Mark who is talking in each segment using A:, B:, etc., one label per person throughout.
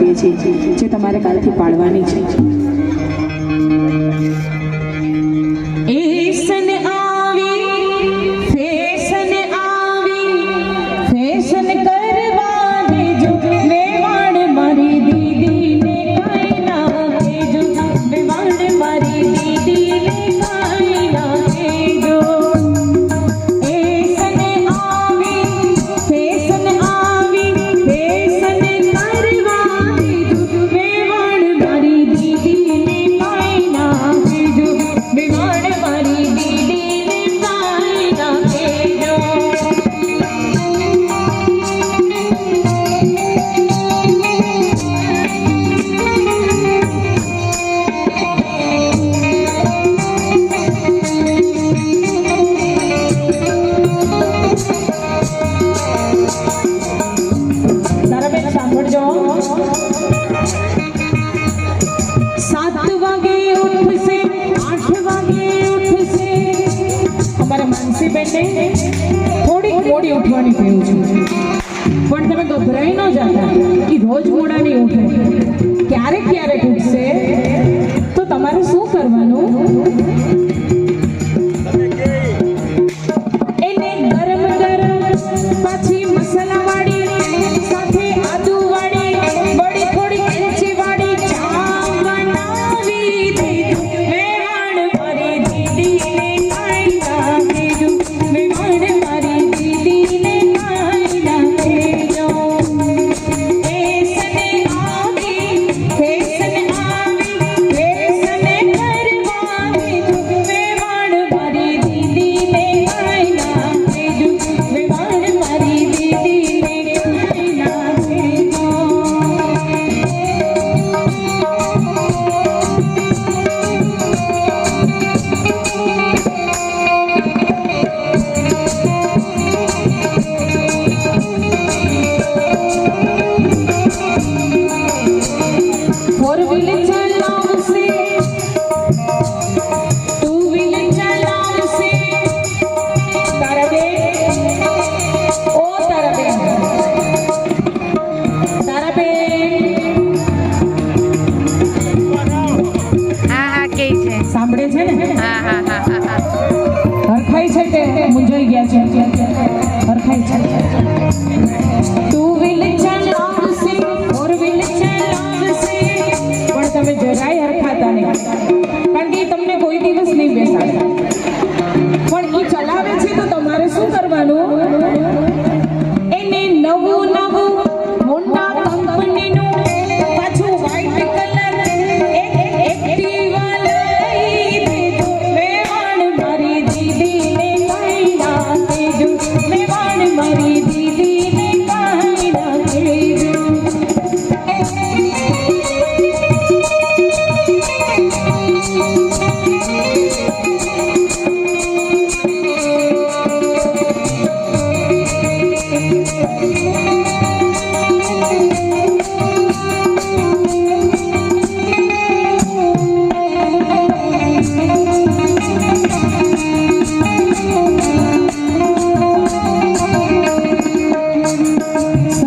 A: ગાઈએ છીએ જે તમારે કાલથી પાડવાની છે। थोड़ी मोड़ी उठवानी टेव छे पण तमे गभराई न जाता कि रोज मोड़ा नहीं उठे क्यारेक क्यारेक उठशे तो तमारे शुं करवानुं एने गरम गरम पाछी मसाला वाड़ी साथे आदू वाड़ी बड़ी थोड़ी एलची वाड़ी चा बनावी दे मेवाड़ मारी दीदी ने काई लागे जो मेवाड़ मारी दीदी ने काई लागे जो ऐसने आवी करवावे जो मेवाड़ मारी दीदी ने काई लागे जो मेवाड़ मारी दीदी ने काई लागे जो। फोर व्हीलर चलावसे टू व्हीलर चलावसे तारा बेन ओ तारा बेन
B: હા કે છે
A: સાંભળે છે ને
B: હા
A: હરખાઈ છે કે મૂંઝાઈ ગયા છે હરખાઈ છે ટુ વ્હીલર ચલાવશે ફોર વ્હીલર ચલાવશે પણ તમે જરાય હરખાતા નહીં કારણ કે ઈ તમને કોઈ દિવસ નહીં બેસાડે પણ એ ચલાવે છે તો તમારે શું કરવાનું એને નવું નવું હોન્ડા કંપનીનું પાછું વ્હાઈટ કલર એક્ટિવા લઈ દેજો મેવાડ મારી દીદીને કાઈ લાગે જો મેવાડ મારી દીદીને કાઈ લાગે જો।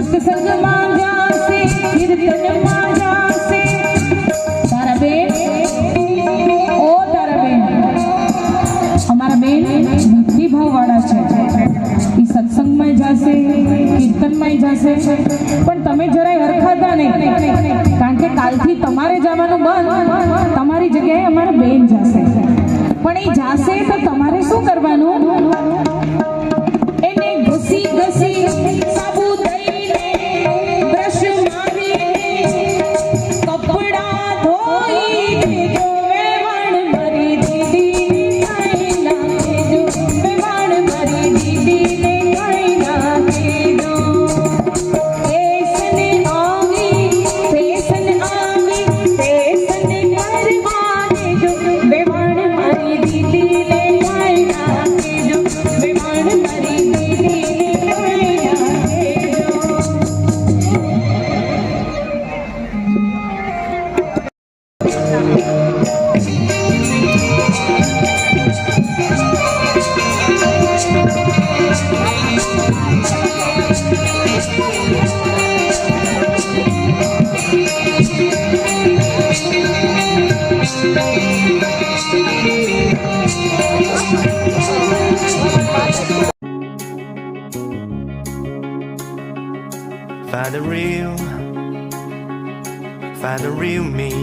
A: સત્સંગમાં જાશે કીર્તનમાં જાશે તારા બેન ઓ તારા બેન અમારા બેન ભક્તિ ભાવવાળા છે એ સત્સંગમાં જાશે કીર્તનમાં જાશે પણ તમે જરાય હરખાતા નહીં કારણ કે કાલથી તમારે જવાનું બંધ તમારી જગ્યાએ અમારા બેન જશે પણ એ જાશે તો તમારે શું કરવાનું એને ઘસી ઘસી સાબુ દઈને બ્રશ મારીને કપડા ધોઈ દેજો મેવાડ મારી દીદીને કાઈ લાગે જો મેવાડ મારી દીદીને કાઈ લાગે જો। ફેશન આવી કરવા દેજો મેવાડ મારી દીદીને કાઈ લાગે જો।
C: Find the real me.